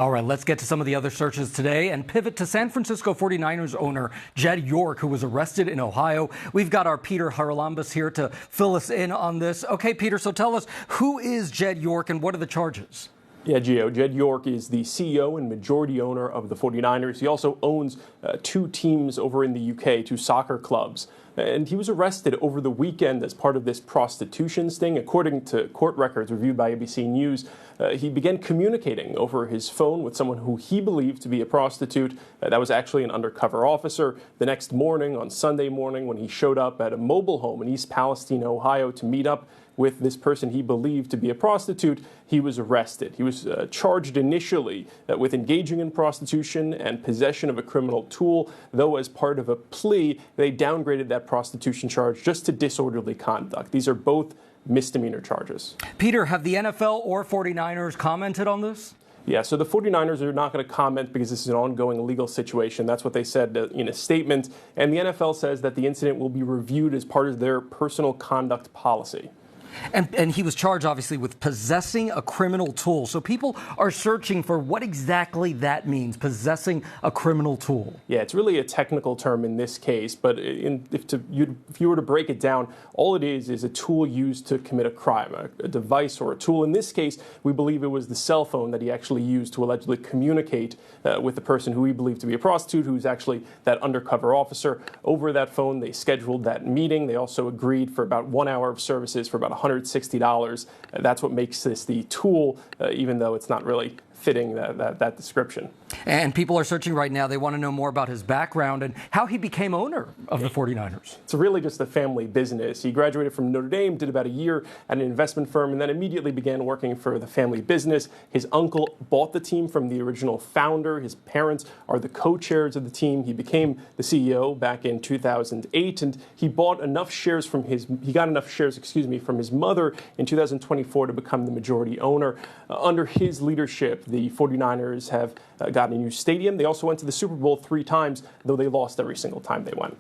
All right, let's get to some of the other searches today and pivot to San Francisco 49ers owner Jed York, who was arrested in Ohio. We've got our Peter Haralambous here to fill us in on this. Okay, Peter, so tell us, who is Jed York and what are the charges? Yeah, Gio, Jed York is the CEO and majority owner of the 49ers. He also owns two teams over in the UK, two soccer clubs. And he was arrested over the weekend as part of this prostitution sting. According to court records reviewed by ABC News, he began communicating over his phone with someone who he believed to be a prostitute. That was actually an undercover officer. The next morning, on Sunday morning, when he showed up at a mobile home in East Palestine, Ohio, to meet up with this person he believed to be a prostitute, he was arrested. He was charged initially with engaging in prostitution and possession of a criminal tool, though as part of a plea, they downgraded that prostitution charge just to disorderly conduct. These are both misdemeanor charges. Peter, have the NFL or 49ers commented on this? Yeah, so the 49ers are not going to comment because this is an ongoing legal situation. That's what they said in a statement. And the NFL says that the incident will be reviewed as part of their personal conduct policy. And he was charged, obviously, with possessing a criminal tool. So people are searching for what exactly that means, possessing a criminal tool. Yeah, it's really a technical term in this case, but if you were to break it down, all it is a tool used to commit a crime, a device or a tool. In this case, we believe it was the cell phone that he actually used to allegedly communicate with the person who we believe to be a prostitute, who's actually that undercover officer. Over that phone, they scheduled that meeting. They also agreed for about 1 hour of services for about $160. That's what makes this the tool, even though it's not really fitting that description. And people are searching right now. They want to know more about his background and how he became owner of the 49ers. It's really just a family business. He graduated from Notre Dame, did about a year at an investment firm, and then immediately began working for the family business. His uncle bought the team from the original founder. His parents are the co-chairs of the team. He became the CEO back in 2008, and he got enough shares from his mother in 2024 to become the majority owner. Under his leadership, the 49ers have gotten a new stadium. They also went to the Super Bowl 3 times, though they lost every single time they went.